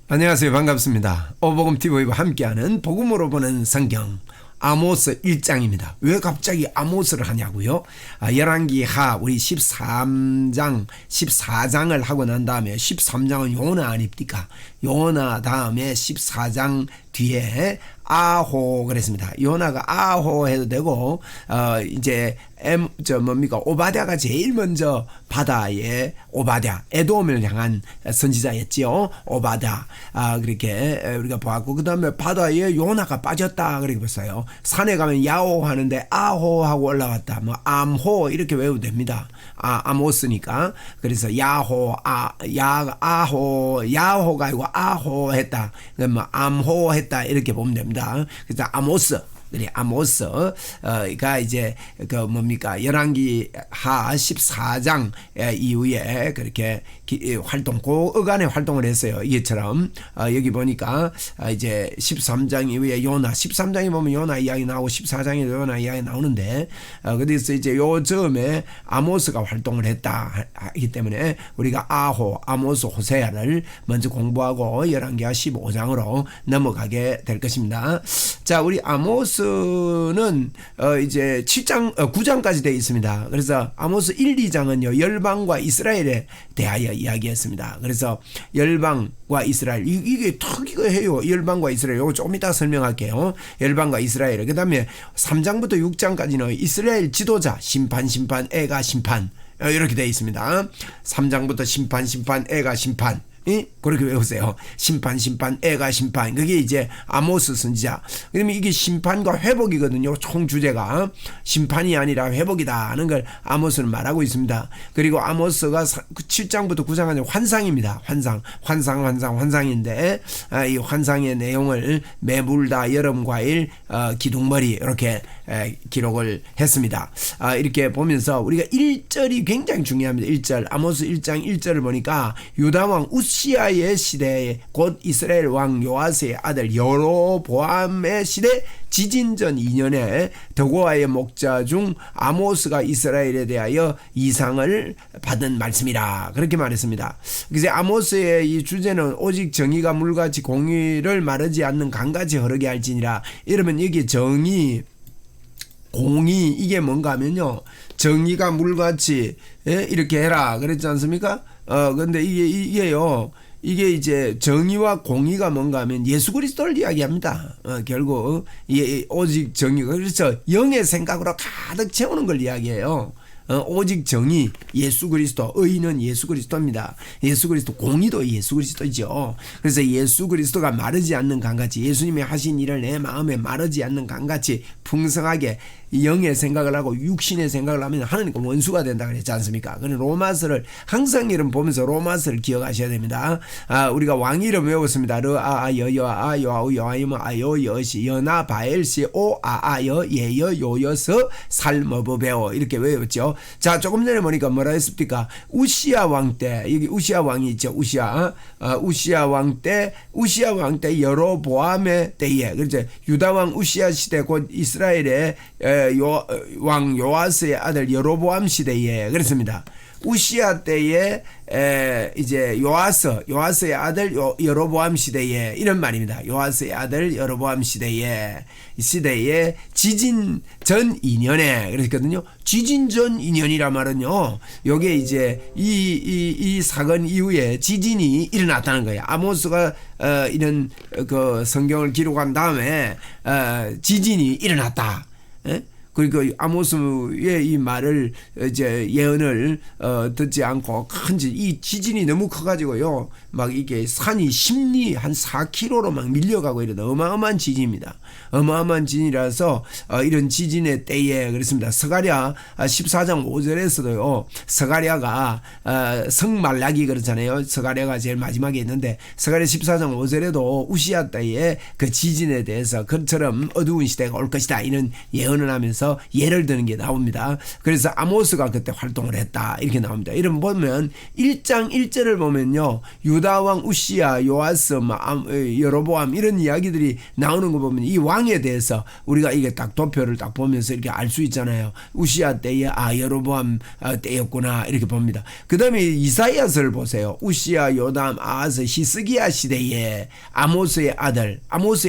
안녕하세요. 반갑습니다. 오복음TV와 함께하는 복음으로 보는 성경 아모스 1장입니다. 왜 갑자기 아모스를 하냐고요? 열왕기하 우리 13장 14장을 하고 난 다음에 13장은 요나 아닙니까? 요나 다음에 14장 뒤에 아호 그랬습니다. 요나가 아호 해도 되고 이제 오바댜가 제일 먼저 바다에 오바댜 에돔을 향한 선지자였지요. 오바댜 그렇게 우리가 보았고 그 다음에 바다에 요나가 빠졌다 그렇게 봤어요. 산에 가면 야호 하는데 아호 하고 올라왔다. 뭐 암호 이렇게 외우면 됩니다. 아모스니까. 그래서 야호 아호 야호가 아니고 아호 했다. 뭐 암호 했다 이렇게 보면 됩니다. 그래서 아모스. 그래 아모스가 이제 열왕기하 14장 이후에 그렇게 활동 어간의 활동을 했어요. 이처럼 여기 보니까 이제 13장 이후에 요나 13장에 보면 요나 이야기 나오고 14장에 요나 이야기 나오는데 그래서 이제 요즘에 아모스가 활동을 했다 하기 때문에 우리가 아모스 호세아를 먼저 공부하고 열왕기하 15장으로 넘어가게 될 것입니다. 자, 우리 아모스는 이제 9장까지 되어 있습니다. 그래서 아모스 1, 2장은요 열방과 이스라엘에 대하여 이야기했습니다. 그래서 열방과 이스라엘 이게 특이해요. 열방과 이스라엘 이거 조금 이따 설명할게요. 열방과 이스라엘. 그 다음에 3장부터 6장까지는 이스라엘 지도자 심판 애가 심판 이렇게 되어 있습니다. 3장부터 심판 애가 심판 그렇게 외우세요. 심판 애가 심판. 그게 이제 아모스 선지자. 그러면 이게 심판과 회복이거든요. 총 주제가 심판이 아니라 회복이다 하는 걸 아모스는 말하고 있습니다. 그리고 아모스가 7장부터 9장까지 환상입니다. 환상인데 이 환상의 내용을 매불다 여름과일 기둥머리 이렇게 기록을 했습니다. 이렇게 보면서 우리가 1절이 굉장히 중요합니다. 1절 아모스 1장 1절을 보니까 유다왕 우시아의 시대에 곧 이스라엘 왕 요아스의 아들 여로보암의 시대 지진전 2년에 더고아의 목자 중 아모스가 이스라엘에 대하여 이상을 받은 말씀이라 그렇게 말했습니다. 그래서 아모스의 이 주제는 오직 정의가 물같이 공의를 마르지 않는 강같이 흐르게 할지니라. 이러면 여기 정의 공의 이게 뭔가 하면요 정의가 물같이 이렇게 해라 그랬지 않습니까? 근데 이게요 이게 이제 정의와 공의가 뭔가 하면 예수 그리스도를 이야기합니다. 결국 오직 정의가 그래서 영의 생각으로 가득 채우는 걸 이야기해요. 오직 정의 예수 그리스도 의는 예수 그리스도입니다. 예수 그리스도 공의도 예수 그리스도죠. 그래서 예수 그리스도가 마르지 않는 강같이 예수님이 하신 일을 내 마음에 마르지 않는 강같이 풍성하게 영의 생각을 하고 육신의 생각을 하면 하나님과 원수가 된다 그랬지 않습니까? 그런 로마서를 항상 이름 보면서 로마서를 기억하셔야 됩니다. 우리가 왕 이름 외웠습니다. 여아여여아여아우여아이모아요여시 여나 바엘시 오아아여 예여 요여서 살머버베오 이렇게 외웠죠. 자, 조금 전에 보니까 뭐라 했습니까? 우시아 왕 때 여기 우시아 왕이 있죠. 우시아 왕 때 여로보암의 때에 그렇죠. 유다 왕 우시아 시대 곧 이스라엘의 왕 요아스의 아들 여로보암 시대에 그렇습니다. 우시아 때에 이제 요아스의 아들 여로보암 시대에 이런 말입니다. 요아스의 아들 여로보암 시대에 지진 전 2년에 그랬거든요. 지진 전 2년이라 말은요. 요게 이제 이 사건 이후에 지진이 일어났다는 거예요. 아모스가 이런 그 성경을 기록한 다음에 지진이 일어났다. 그러니까 아모스의 이 말을 이제 예언을 듣지 않고 이 지진이 너무 커가지고요 막 이게 산이 심리 한 4km로 막 밀려가고 이런 어마어마한 지진입니다. 어마어마한 지진이라서 이런 지진의 때에 그렇습니다. 스가랴 14장 5절에서도요 스가랴가 성말라기 그렇잖아요. 스가랴가 제일 마지막에 있는데 스가랴 14장 5절에도 우시아 때에 그 지진에 대해서 그처럼 어두운 시대가 올 것이다 이런 예언을 하면서 보면서 예를 드는 게 나옵니다. 그래서 아모스가 그때 활동을 했다 이렇게 나옵니다. 이런 보면 1장 1절을 보면요, 유다왕 우시야, 요아스, 여로보암 이런 이야기들이 나오는 거 보면 이 왕에 대해서 우리가 이게 딱 도표를 딱 보면서 이렇게 알 수 있잖아요. 우시야 때에 여로보암 때였구나 이렇게 봅니다. 그 다음에 이사야서를 보세요. 우시야, 요담, 아하스, 히스기야 시대에 아모스의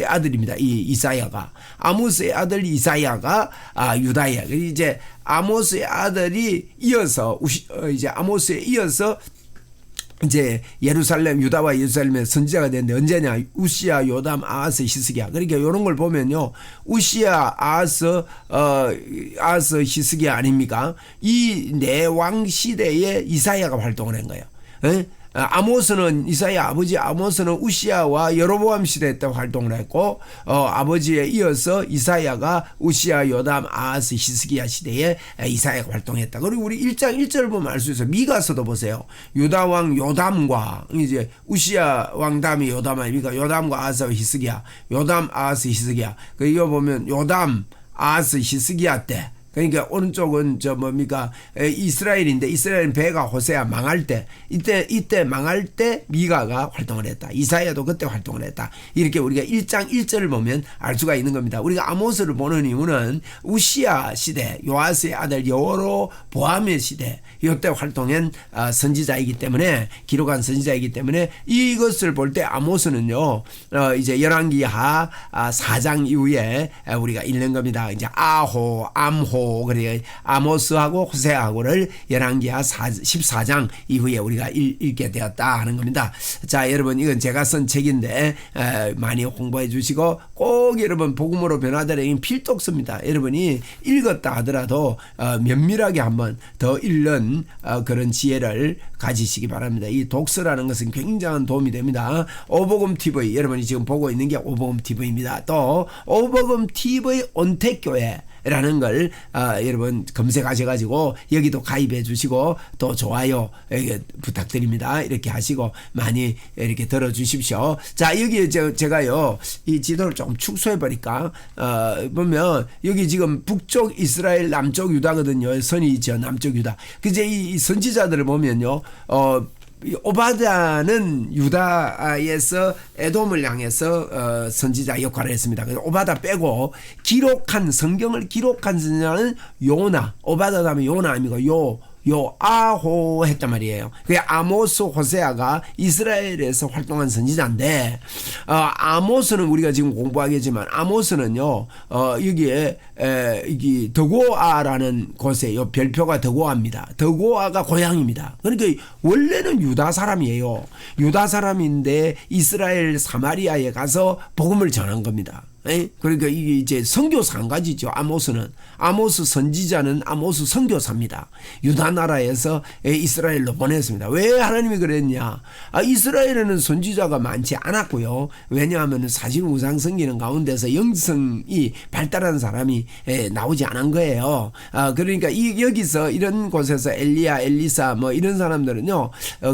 아들입니다. 이 이사야가, 아모스의 아들 이사야가 유다야. 이제 아모스의 아들이 이어서 이제 아모스에 이어서 이제 예루살렘, 유다와 예루살렘의 선지자가 되는데 언제냐? 우시야, 요담, 아하스, 히스기야. 그러니까 이런 걸 보면요, 우시야, 아하스, 히스기야 아닙니까? 이 네 왕 시대에 이사야가 활동을 한 거예요. 아모스는, 이사야 아버지 아모스는 우시야와 여로보암 시대 때 활동을 했고, 아버지에 이어서 이사야가 우시야, 요담, 아하스, 히스기야 시대에 이사야가 활동했다. 그리고 우리 1장 1절을 보면 알 수 있어요. 미가서도 보세요. 유다왕 요담과 이제 우시야 왕 다음이 요담 아닙니까? 요담과 아하스, 히스기야, 요담, 아하스, 히스기야. 이거 보면 요담, 아하스, 히스기야 때, 그러니까 오른쪽은 이스라엘인데, 이스라엘 배가 호세아 망할 때, 이때 망할 때 미가가 활동을 했다. 이사야도 그때 활동을 했다. 이렇게 우리가 1장 1절을 보면 알 수가 있는 겁니다. 우리가 아모스를 보는 이유는 우시야 시대, 요아스의 아들 여로보암의 시대, 이때 활동한 선지자이기 때문에, 기록한 선지자이기 때문에 이것을 볼 때 아모스는요, 이제 열왕기하 4장 이후에 우리가 읽는 겁니다. 이제 아호, 암호, 그래 아모스하고 호세아하고를 열왕기하 14장 이후에 우리가 읽게 되었다 하는 겁니다. 자, 여러분, 이건 제가 쓴 책인데 많이 공부해 주시고, 꼭 여러분 복음으로 변화되는 필독서입니다. 여러분이 읽었다 하더라도 면밀하게 한번 더 읽는 그런 지혜를 가지시기 바랍니다. 이 독서라는 것은 굉장한 도움이 됩니다. 오복음 TV, 여러분이 지금 보고 있는 게 오복음 TV입니다. 또 오복음 TV 온택교회 라는 걸 여러분 검색하셔가지고 여기도 가입해 주시고 또 좋아요 부탁드립니다. 이렇게 하시고 많이 이렇게 들어주십시오. 자, 여기 제가요 이 지도를 조금 축소해 버릴까, 보면 여기 지금 북쪽 이스라엘, 남쪽 유다거든요. 선이 저 남쪽 유다. 그제 이 선지자들을 보면요, 오바다는 유다에서 에돔을 향해서 선지자 역할을 했습니다. 그래서 오바다 빼고 성경을 기록한 선지자는 요나, 오바다 다음에 요나 아닙니까? 아호 했단 말이에요. 그게 아모스, 호세아가 이스라엘에서 활동한 선지자인데, 아모스는 우리가 지금 공부하겠지만 아모스는요, 여기에 이게 더고아라는 곳에 요 별표가 더고아입니다. 더고아가 고향입니다. 그러니까 원래는 유다 사람이에요. 유다 사람인데 이스라엘 사마리아에 가서 복음을 전한 겁니다. 그러니까 이게 이제 선교사 한 가지죠. 아모스 선지자는 아모스 선교사입니다. 유다 나라에서 이스라엘로 보냈습니다. 왜 하나님이 그랬냐? 이스라엘에는 선지자가 많지 않았고요. 왜냐하면 사실 우상 섬기는 가운데서 영성이 발달한 사람이 나오지 않은 거예요. 그러니까 여기서 이런 곳에서 엘리야, 엘리사 뭐 이런 사람들은요,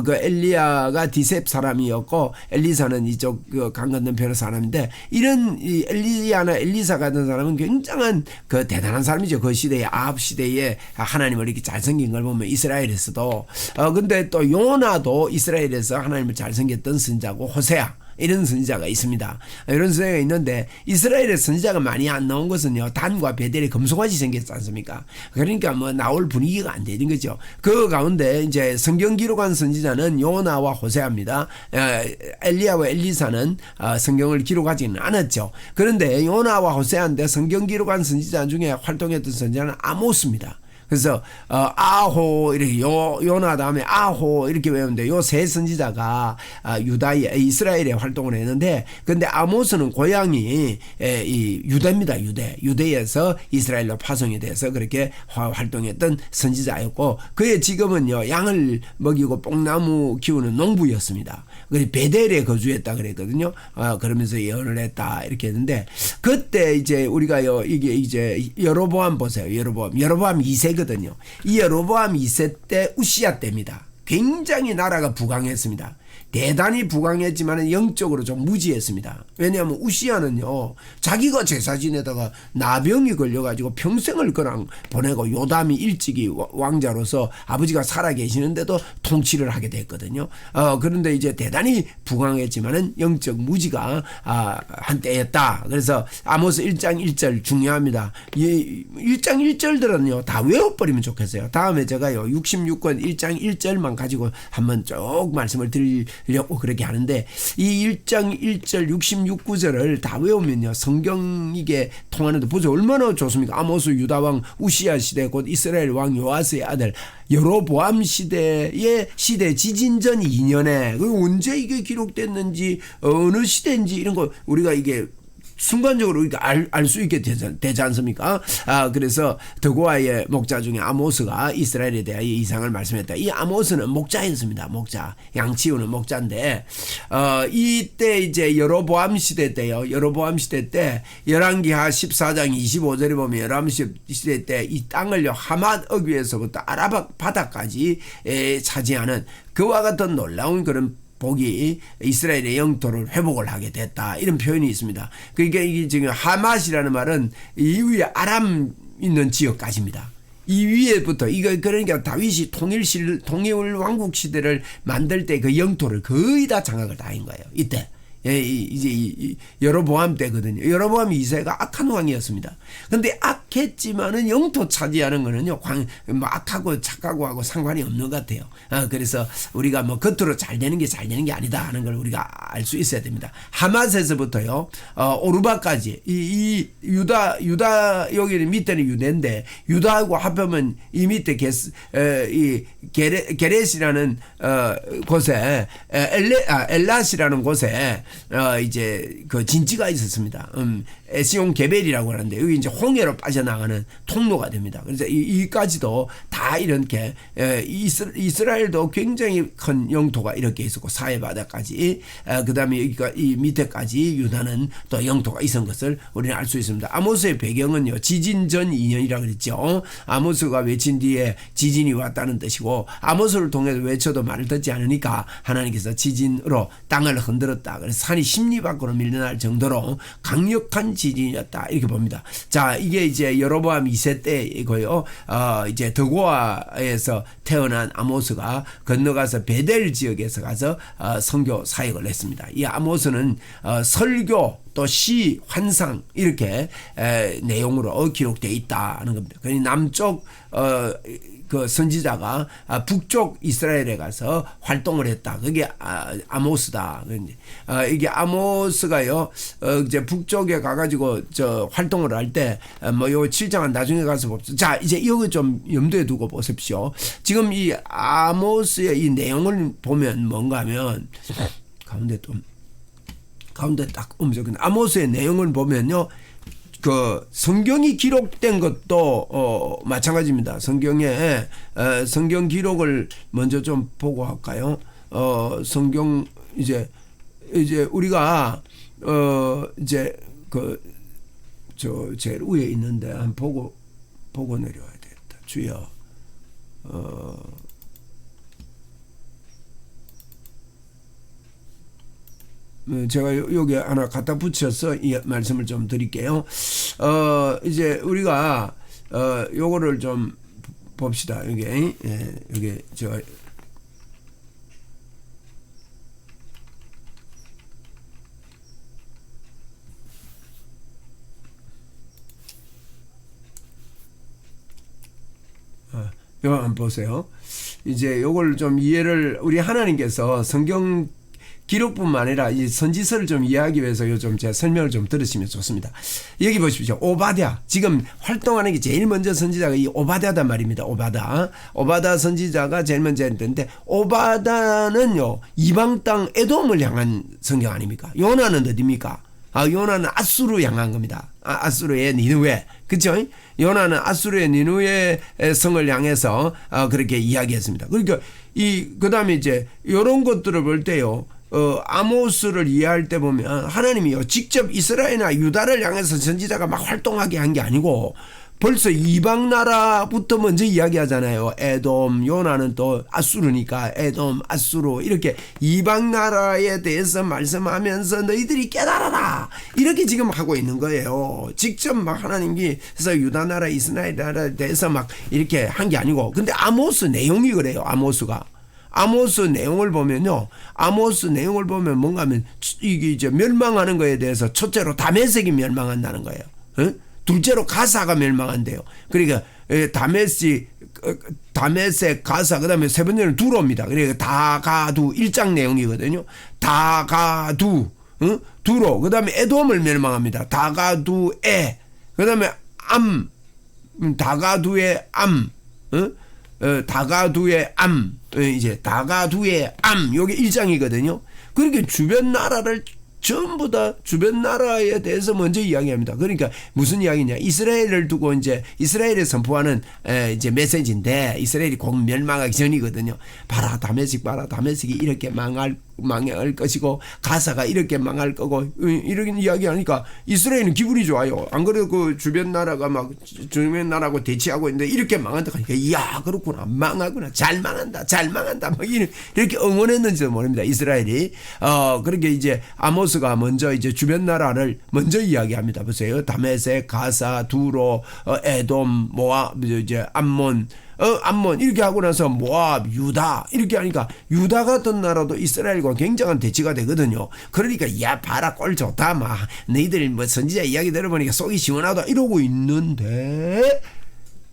그 엘리야가 디셉 사람이었고 엘리사는 이쪽 강 건너편 사람인데, 이런 엘리야나 엘리사 같은 사람은 굉장한 그 대단한 사람이죠. 그 시대에, 아합 시대에 하나님을 이렇게 잘 섬긴 걸 보면 이스라엘에서도. 근데 또 요나도 이스라엘에서 하나님을 잘 섬겼던 선지자고, 호세아 이런 선지자가 있습니다. 이런 선지자가 있는데, 이스라엘의 선지자가 많이 안 나온 것은요, 단과 베델이 금송아지 생겼지 않습니까? 그러니까 뭐 나올 분위기가 안 되는 거죠. 그 가운데 이제 성경 기록한 선지자는 요나와 호세아입니다. 엘리야와 엘리사는 성경을 기록하지는 않았죠. 그런데 요나와 호세아인데 성경 기록한 선지자 중에 활동했던 선지자는 아모스입니다. 그래서 아호 이렇게 요나 다음에 아호 이렇게 외우는데, 요 세 선지자가 이스라엘에 활동을 했는데, 근데 아모스는 고향이 이 유대입니다. 유대에서 이스라엘로 파송이 돼서 그렇게 활동했던 선지자였고, 그의 직업은요, 양을 먹이고 뽕나무 키우는 농부였습니다. 그래서 베델에 거주했다 그랬거든요. 그러면서 예언을 했다 이렇게 했는데, 그때 이제 우리가요, 이게 이제 여로보암 보세요. 여로보암 2세거든요. 이 여로보암 2세 때 우시야 때입니다. 굉장히 나라가 부강했습니다. 대단히 부강했지만 영적으로 좀 무지했습니다. 왜냐하면 우시야는요 자기가 제사 지내다가 나병이 걸려가지고 평생을 그냥 보내고 요담이 일찍이 왕자로서 아버지가 살아계시는데도 통치를 하게 됐거든요. 그런데 이제 대단히 부강했지만 영적 무지가 한때였다. 그래서 아모스 1장 1절 중요합니다. 1장 1절들은요 다 외워버리면 좋겠어요. 다음에 제가요 66권 1장 1절만 가지고 한번 쭉 말씀을 드리려고 그렇게 하는데 이 1장 1절 66구절을 다 외우면요 성경 이게 통하는데 보세요. 얼마나 좋습니까? 아모스 유다왕 우시야 시대 곧 이스라엘 왕 요아스의 아들 여로보암 시대의 시대 지진전 2년에 언제 이게 기록됐는지 어느 시대인지 이런 거 우리가 이게 순간적으로 우리가 알 수 있게 되지 않습니까? 그래서 드고아의 목자 중에 아모스가 이스라엘에 대하여 이상을 말씀했다. 이 아모스는 목자였습니다. 목자. 양치우는 목자인데, 이때 이제 여로보암 시대 때요. 여로보암 시대 때, 열왕기하 14장 25절에 보면 여로보암 시대 때 이 땅을요, 하맛 어귀에서부터 아라바 바다까지 차지하는 그와 같은 놀라운 그런 복이 이스라엘의 영토를 회복을 하게 됐다. 이런 표현이 있습니다. 그러니까 이게 지금 하맛이라는 말은 이 위에 아람 있는 지역까지입니다. 이 위에부터 이거 그러니까 다윗이 통일 왕국 시대를 만들 때 그 영토를 거의 다 장악을 다 한 거예요. 이때. 이제 여로보암 때거든요. 여로보암 2세가 악한 왕이었습니다. 근데 악했지만은 영토 차지하는 거는요, 뭐 악하고 착하고 하고 상관이 없는 것 같아요. 그래서 우리가 뭐 겉으로 잘 되는 게 아니다 하는 걸 우리가 알 수 있어야 됩니다. 하맛에서부터요, 오르바까지 이 유다 여기는 밑에는 유대인데 유다하고 합하면 이 밑에 게렛이라는 곳에 엘랏이라는 곳에 이제 그 진지가 있었습니다. 에시온 게벨이라고 하는데 여기 이제 홍해로 빠져나가는 통로가 됩니다. 그래서 이까지도 다 이렇게 이스라엘도 굉장히 큰 영토가 이렇게 있었고 사해바다까지 그다음에 이 밑에까지 유다는 또 영토가 있었던 것을 우리는 알 수 있습니다. 아모스의 배경은요 지진 전 2년이라고 그랬죠. 아모스가 외친 뒤에 지진이 왔다는 뜻이고 아모스를 통해서 외쳐도 말을 듣지 않으니까 하나님께서 지진으로 땅을 흔들었다. 그래서 산이 십리 밖으로 밀려날 정도로 강력한 지진이었다. 이렇게 봅니다. 자, 이게 이제 여로보암 2세 때이고요. 이제 드고아에서 태어난 아모스가 건너가서 베델 지역에서 가서 선교 사역을 했습니다. 이 아모스는 설교 또 시, 환상 이렇게 내용으로 기록되어 있다는 겁니다. 그러니 남쪽 그 선지자가 북쪽 이스라엘에 가서 활동을 했다. 그게 아모스다. 이게 아모스가요, 이제 북쪽에 가가지고 활동을 할 때, 요 7장은 나중에 가서 봅시다. 자, 이제 이거 좀 염두에 두고 보십시오. 지금 이 아모스의 이 내용을 보면 뭔가 하면, 가운데 딱 움직이는 아모스의 내용을 보면요. 그 성경이 기록된 것도 마찬가지입니다. 성경에 성경 기록을 먼저 좀 보고 할까요? 성경 이제 우리가 이제 그 제일 위에 있는데 한 보고 내려와야 되겠다. 주여. 제가 여기 하나 갖다 붙여서 이 말씀을 좀 드릴게요. 이제 우리가 요거를 좀 봅시다. 여기 제가 요거 한번 보세요. 이제 요걸 좀 이해를 우리 하나님께서 성경 기록뿐만 아니라 이 선지서를 좀 이해하기 위해서 요즘 제가 설명을 좀 들으시면 좋습니다. 여기 보십시오. 오바댜. 지금 활동하는 게 제일 먼저 선지자가 이 오바댜단 말입니다. 오바댜 선지자가 제일 먼저 했는데 오바댜는요 이방 땅 에돔을 향한 성경 아닙니까? 요나는 어디입니까? 요나는 아수르 향한 겁니다. 아수르의 니느웨. 그렇죠? 요나는 아수르의 니느웨 성을 향해서 그렇게 이야기했습니다. 그러니까 그다음에 이제 이런 것들을 볼 때요. 아모스를 이해할 때 보면 하나님이요 직접 이스라엘이나 유다를 향해서 선지자가 막 활동하게 한 게 아니고 벌써 이방 나라부터 먼저 이야기하잖아요. 에돔, 요나는 또 아수르니까 에돔, 아수르 이렇게 이방 나라에 대해서 말씀하면서 너희들이 깨달아라 이렇게 지금 하고 있는 거예요. 직접 막 하나님이 그래서 유다 나라, 이스라엘 나라에 대해서 막 이렇게 한 게 아니고, 근데 아모스 내용이 그래요. 아모스 내용을 보면요. 아모스 내용을 보면 뭔가 하면 이게 이제 멸망하는 거에 대해서 첫째로 다메섹이 멸망한다는 거예요. 어? 둘째로 가사가 멸망한대요. 그러니까 다메섹, 가사, 그 다음에 세 번째는 두로입니다. 그러니까 다가두 1장 내용이거든요. 다가두, 두로, 그 다음에 에돔을 멸망합니다. 다가두에, 그 다음에 다가두의 다가두의 이제 다가두의 요게 1장이거든요. 그러니까 주변 나라를 전부 다 주변 나라에 대해서 먼저 이야기합니다. 그러니까 무슨 이야기냐? 이스라엘을 두고 이제 이스라엘에 선포하는 이제 메시지인데, 이스라엘이 곧 멸망하기 전이거든요. 봐라, 다메섹이 이렇게 망할 것이고 가사가 이렇게 망할 거고 이런 이야기하니까 이스라엘은 기분이 좋아요. 안 그래도 그 주변 나라가 막 주변 나라하고 대치하고 있는데 이렇게 망한다 하니까 이야, 그렇구나, 망하구나, 잘 망한다 막 이렇게 응원했는지도 모릅니다. 이스라엘이 그렇게 이제 아모스가 먼저 이제 주변 나라를 먼저 이야기합니다. 보세요. 다메섹, 가사, 두로, 에돔, 모압, 이제 암몬 이렇게 하고 나서 모압, 유다 이렇게 하니까 유다 같은 나라도 이스라엘과 굉장한 대치가 되거든요. 그러니까 야, 봐라, 꼴 좋다, 막 너희들 뭐 선지자 이야기 들어보니까 속이 시원하다 이러고 있는데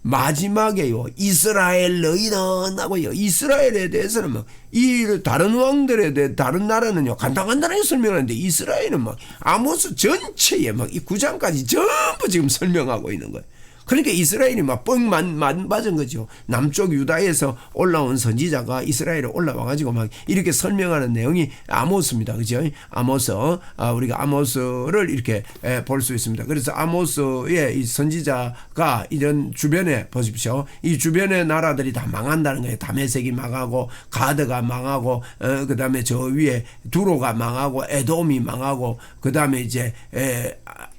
마지막에요, 이스라엘 너희는 하고요. 이스라엘에 대해서는 뭐 이 다른 왕들에 대해 다른 나라는요 간단하게 설명하는데 이스라엘은 막 아모스 전체에 막 이 9장까지 전부 지금 설명하고 있는 거예요. 그러니까 이스라엘이 막 뻥만 맞은 거죠. 남쪽 유다에서 올라온 선지자가 이스라엘에 올라와가지고 막 이렇게 설명하는 내용이 아모스입니다. 그죠? 아모스, 우리가 아모스를 이렇게 볼 수 있습니다. 그래서 아모스의 이 선지자가 이런 주변에 보십시오. 이 주변의 나라들이 다 망한다는 거예요. 다메섹이 망하고, 가드가 망하고, 그 다음에 저 위에 두로가 망하고, 에돔이 망하고, 그 다음에 이제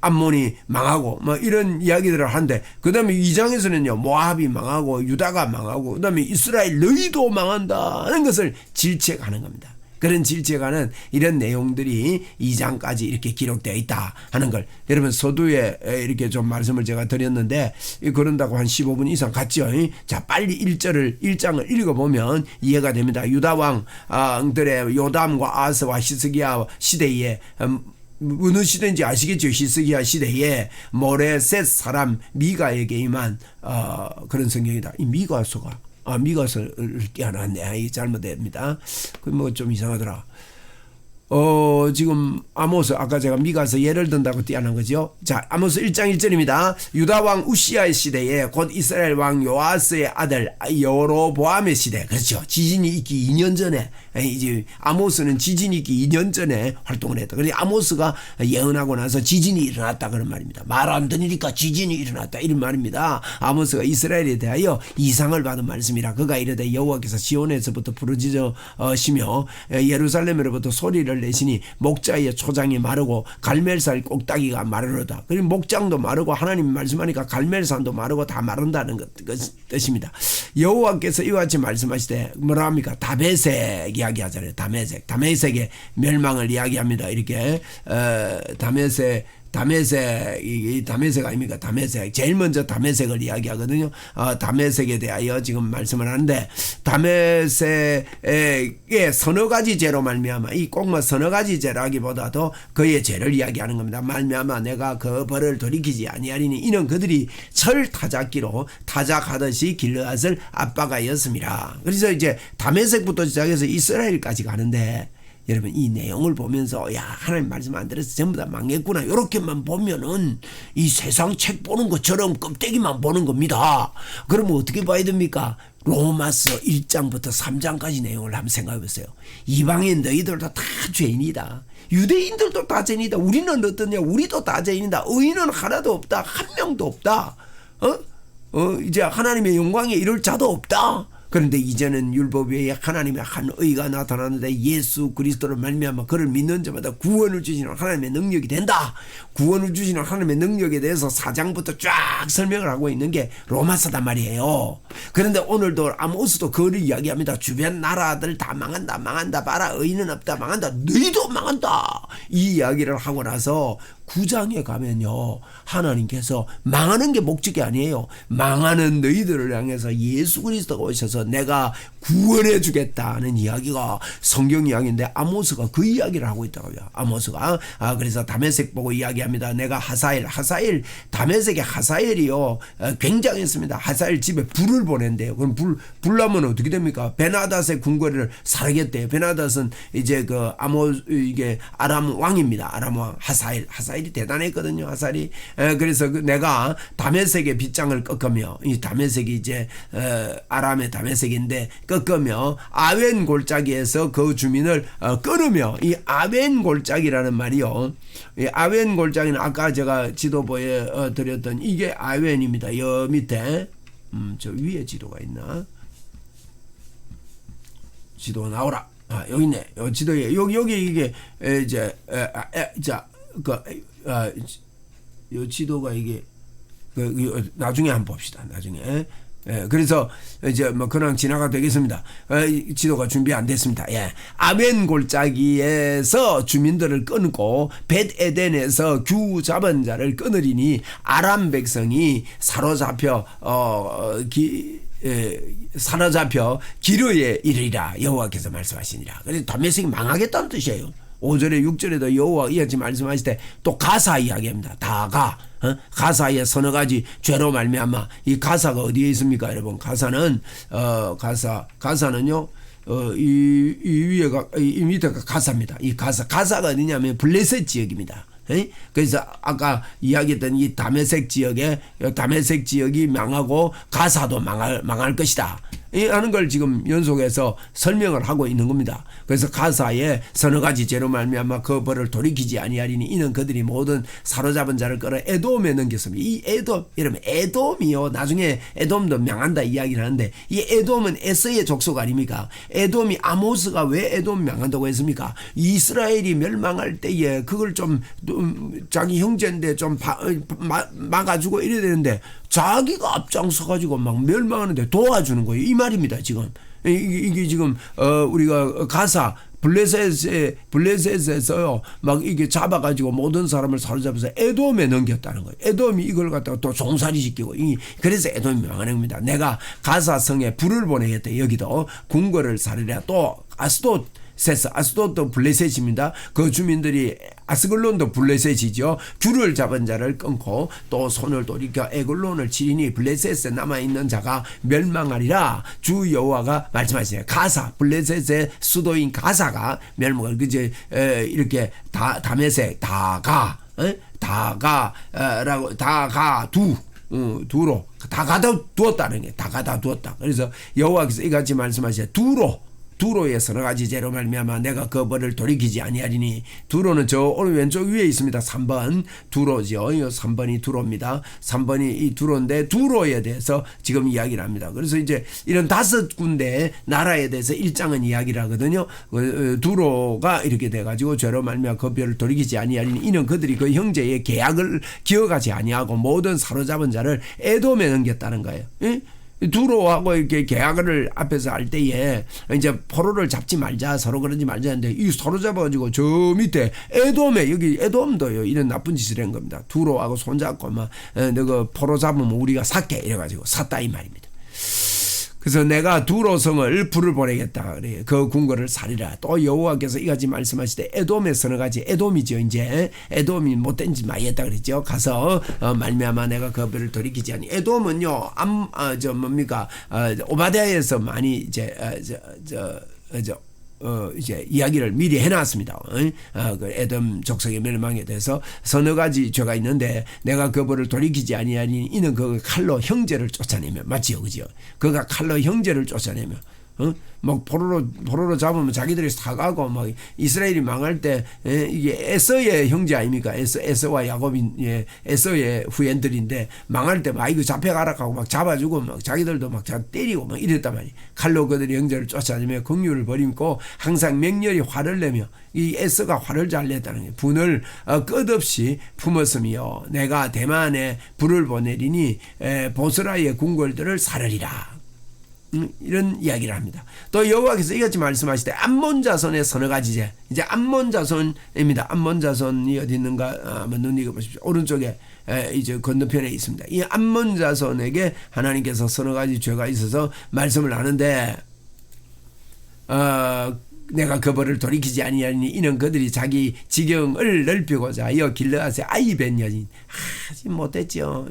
암몬이 망하고, 뭐 이런 이야기들을 하는데, 그 다음에 2장에서는요, 모압이 망하고, 유다가 망하고, 그 다음에 이스라엘 너희도 망한다는 것을 질책하는 겁니다. 그런 질책하는 이런 내용들이 2장까지 이렇게 기록되어 있다 하는 걸, 여러분 서두에 이렇게 좀 말씀을 제가 드렸는데, 그런다고 한 15분 이상 갔죠. 자, 빨리 1장을 읽어보면 이해가 됩니다. 유다 왕들의 요담과 아스와 히스기야 시대에 어느 시대인지 아시겠죠? 히스기야 시대에 모레셋 사람 미가에게 임한 그런 성경이다. 이 미가서를 띄어놨네. 이 잘못됩니다. 그 뭐 좀 이상하더라. 지금 아모스, 아까 제가 미가서 예를 든다고 띄어난 거죠. 자, 아모스 1장 1절입니다. 유다 왕 우시아의 시대에 곧 이스라엘 왕 요아스의 아들 여로보암의 시대. 그렇죠. 지진이 있기 2년 전에, 이제 아모스는 지진이 있기 2년 전에 활동을 했다. 그래서 아모스가 예언하고 나서 지진이 일어났다 그런 말입니다. 말 안 들으니까 지진이 일어났다 이런 말입니다. 아모스가 이스라엘에 대하여 이상을 받은 말씀이라. 그가 이르되 여호와께서 시온에서부터 부르짖으시며 예루살렘으로부터 소리를 내시니 목자의 초장이 마르고 갈멜살 꼭따기가 마르르다. 그리고 목장도 마르고 하나님 말씀하니까 갈멜산도 마르고 다 마른다는 뜻입니다. 여호와께서 이와 같이 말씀하시되 뭐라 합니까? 다메섹 이야기하잖아요. 다메섹의 멸망을 이야기합니다. 이렇게 다메섹 아닙니까? 다메섹. 제일 먼저 다메섹을 이야기하거든요. 다메섹에 대하여 지금 말씀을 하는데, 다메섹의 서너 가지 죄로 말미암아, 이 꼭 뭐 서너 가지 죄라기보다도 그의 죄를 이야기하는 겁니다. 말미암아 내가 그 벌을 돌이키지 아니하리니 이는 그들이 철 타작기로 타작하듯이 길르앗을 압박하였습니다. 그래서 이제 다메섹부터 시작해서 이스라엘까지 가는데, 여러분 이 내용을 보면서 야, 하나님 말씀 안 들어서 전부 다 망했구나 이렇게만 보면은 이 세상 책 보는 것처럼 껍데기만 보는 겁니다. 그러면 어떻게 봐야 됩니까? 로마서 1장부터 3장까지 내용을 한번 생각해 보세요. 이방인 너희들도 다 죄인이다. 유대인들도 다 죄인이다. 우리는 어떠냐? 우리도 다 죄인이다. 의인은 하나도 없다. 한 명도 없다. 이제 하나님의 영광에 이를 자도 없다. 그런데 이제는 율법 외에 하나님의 한 의가 나타나는데 예수 그리스도를 말미암아 그를 믿는 자마다 구원을 주시는 하나님의 능력이 된다. 구원을 주시는 하나님의 능력에 대해서 4장부터 쫙 설명을 하고 있는 게 로마서단 말이에요. 그런데 오늘도 아모스도 그를 이야기합니다. 주변 나라들 다 망한다, 망한다, 봐라, 의인은 없다, 망한다, 너희도 망한다, 이 이야기를 하고 나서 9장에 가면요, 하나님께서 망하는 게 목적이 아니에요. 망하는 너희들을 향해서 예수 그리스도가 오셔서 내가 구원해 주겠다는 이야기가 성경 이야기인데 아모스가 그 이야기를 하고 있다고요. 아모스가 그래서 다메섹 보고 이야기합니다. 내가 하사엘 다메섹의 하사엘이요 굉장했습니다. 하사엘 집에 불을 보낸대요. 그럼 불 나면 어떻게 됩니까? 베나닷의 궁궐을 사르겠대요. 베나닷은 이제 그 이게 아람 왕입니다. 아람 왕 하사엘이 대단했거든요. 하사엘이. 그래서 내가 다메섹의 빗장을 꺾으며, 이 다메섹이 이제 아람의 다메섹인데 꺾으며 아웬 골짜기에서 그 주민을 끊으며, 이 아웬 골짜기라는 말이요, 이 아웬 골짜기는 아까 제가 지도부에 드렸던 이게 아웬입니다. 여 밑에 저 위에 지도가 있나? 지도가 나오라. 여기 있네. 요 지도에 여기 이게 이제 요 지도가 이게 나중에 한번 봅시다. 나중에. 그래서 이제 뭐 그냥 지나가 되겠습니다. 지도가 준비 안 됐습니다. 아벤 골짜기에서 주민들을 끊고 벳에덴에서 규 잡은 자를 끊으리니 아람 백성이 사로잡혀 기르에 이르리라 여호와께서 말씀하시니라. 그래서 다메섹이 망하겠다는 뜻이에요. 5절에 6절에도 여호와 이같이 말씀하실 때 또 가사 이야기합니다. 가사의 서너 가지 죄로 말미암아. 이 가사가 어디에 있습니까, 여러분? 가사는요 이 위에가 이 밑에가 가사입니다. 이 가사가 어디냐면 블레셋 지역입니다. 그래서 아까 이야기했던 이 다메섹 지역이 망하고 가사도 망할 것이다 하는 걸 지금 연속해서 설명을 하고 있는 겁니다. 그래서 가사에 서너 가지 죄로 말미암아 그 벌을 돌이키지 아니하리니 이는 그들이 모든 사로잡은 자를 끌어 에돔에 넘겼습니다. 이 에돔, 여러분 에돔이요, 나중에 에돔도 명한다 이야기를 하는데 이 에돔은 에서의 족속 아닙니까? 에돔이 아모스가 왜 에돔 명한다고 했습니까? 이스라엘이 멸망할 때에 그걸 좀 자기 형제인데 좀 막아주고 이래야 되는데 자기가 앞장서가지고 막 멸망하는데 도와주는 거예요. 이 말입니다. 지금 이게 지금 우리가 가사 블레셋에서요 막 이게 잡아가지고 모든 사람을 사로잡아서 에돔에 넘겼다는 거예요. 에돔이 이걸 갖다가 또 종살이 시키고, 그래서 에돔이 망하는 겁니다. 내가 가사 성에 불을 보내겠다. 여기도 궁궐을 사르랴. 또 아스돗도 블레셋입니다. 그 주민들이 아스글론도 블레셋이죠. 귤을 잡은 자를 끊고 또 손을 돌이켜 에글론을 치리니 블레셋에 남아있는 자가 멸망하리라. 주 여호와가 말씀하시네요. 가사, 블레셋의 수도인 가사가 멸망을 그제 이렇게 다메섹 두로 다 가다 두었다는 게 다 가다 두었다. 그래서 여호와께서 이같이 말씀하시죠. 두로의 서너 가지 죄로 말미암아 내가 그 벌을 돌이키지 아니하리니. 두로는 저 오른 왼쪽 위에 있습니다. 3번 두로죠. 3번이 두로입니다. 3번이 이 두로인데 두로에 대해서 지금 이야기를 합니다. 그래서 이제 이런 5군데 나라에 대해서 1장은 이야기를 하거든요. 두로가 이렇게 돼가지고 죄로 말미암아 그 벌을 돌이키지 아니하리니 이는 그들이 그 형제의 계약을 기억하지 아니하고 모든 사로잡은 자를 에돔에 넘겼다는 거예요. 두로하고 이렇게 계약을 앞에서 할 때에 이제 포로를 잡지 말자, 서로 그러지 말자 했는데 이 서로 잡아가지고 저 밑에 에돔에, 여기 에돔도요 이런 나쁜 짓을 한 겁니다. 두로하고 손잡고 막 너그 포로 잡으면 우리가 샀게 이래가지고 샀다 이 말입니다. 그래서 내가 두로성을 불을 보내겠다. 그래. 그 궁궐을 사리라. 또 여호와께서 이같이 말씀하시되 에돔의 서너 가지, 에돔이죠. 이제 에돔이 못된 짓 많이 했다 그랬죠. 가서 말미암아 내가 그 벌을 돌이키지 아니. 에돔은요 오바댜에서 많이 이제 이제 이야기를 미리 해놨습니다. 그 에돔 족속의 멸망에 대해서 서너 가지 죄가 있는데 내가 그 벌을 돌이키지 아니하니 이는 그 칼로 형제를 쫓아내며, 맞지요, 그죠? 그가 칼로 형제를 쫓아내며 막 포로로 잡으면 자기들이 사가고 막 이스라엘이 망할 때 이게 에서의 형제 아닙니까? 에서와 야곱인 에서의 후손들인데 망할 때 막 이거 잡혀가라 하고 막 잡아주고 막 자기들도 막 때리고 막 이랬단 말이에요. 칼로 그들의 형제를 쫓아내며 긍휼을 버리고 항상 맹렬히 화를 내며 이 에서가 화를 잘 냈다는 거예요. 분을 끝없이 품었으며 내가 대만에 불을 보내리니 보스라의 궁궐들을 사르리라. 이런 이야기를 합니다. 또 여호와께서 이같이 말씀하실 때 암몬 자손의 서너 가지제. 이제 암몬 자손입니다. 암몬 자손이 어디 있는가 한번 눈여겨 보십시오. 오른쪽에 이제 건너편에 있습니다. 이 암몬 자손에게 하나님께서 서너 가지 죄가 있어서 말씀을 하는데 내가 그 벌을 돌이키지 아니하니 이는 그들이 자기 지경을 넓히고자 하여 길르앗의 아이벤 여인 아직 못됐죠.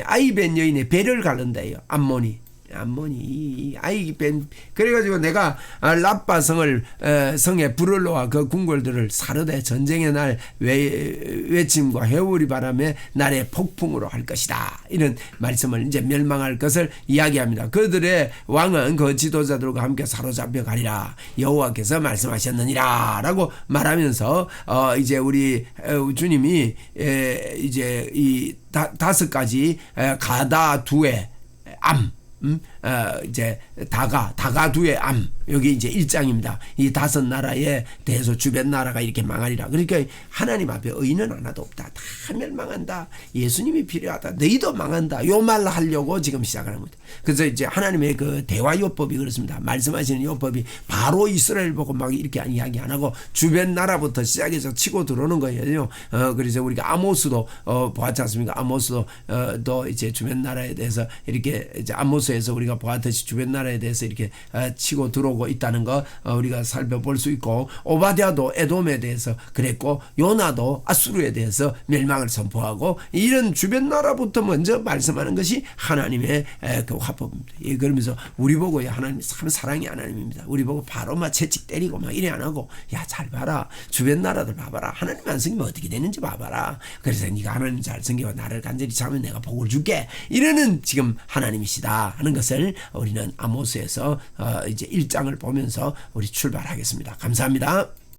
아이벤 여인의 배를 가른다요. 암몬이 아이벤 그래가지고 내가 라빠 성에 불을 놓아 그 궁궐들을 사르되 전쟁의 날 외침과 회오리 바람에 날의 폭풍으로 할 것이다. 이런 말씀을 이제 멸망할 것을 이야기합니다. 그들의 왕은 그 지도자들과 함께 사로잡혀 가리라 여호와께서 말씀하셨느니라 라고 말하면서 이제 우리 주님이 이제 이 다섯 가지 가다 두에 암 이제 다가두의 암 여기 이제 1장입니다. 이 다섯 나라에 대해서 주변 나라가 이렇게 망하리라. 그러니까 하나님 앞에 의인은 하나도 없다. 다 멸망한다. 예수님이 필요하다. 너희도 망한다. 요 말을 하려고 지금 시작하는 겁니다. 그래서 이제 하나님의 그 대화요법이 그렇습니다. 말씀하시는 요법이 바로 이스라엘 보고 막 이렇게 이야기 안 하고 주변 나라부터 시작해서 치고 들어오는 거예요. 그래서 우리가 아모스도 보았지 않습니까? 아모스도 또 이제 주변 나라에 대해서 이렇게 이제 아모스에서 우리가 보았듯이 주변 나라에 대해서 이렇게 치고 들어오고 있다는 거 우리가 살펴볼 수 있고 오바댜도 에돔에 대해서 그랬고 요나도 아수르에 대해서 멸망을 선포하고 이런 주변 나라부터 먼저 말씀하는 것이 하나님의 그 화법입니다. 그러면서 우리 보고 하나님 참 사랑의 하나님입니다. 우리 보고 바로 막 채찍 때리고 막 이래 안 하고 야 잘 봐라 주변 나라들 봐봐라 하나님 안 섬기면 어떻게 되는지 봐봐라. 그래서 네가 하나님 잘 섬기고 나를 간절히 잡으면 내가 복을 줄게 이러는 지금 하나님이시다 하는 것을 우리는 아모스에서 이제 1장을 보면서 우리 출발하겠습니다. 감사합니다.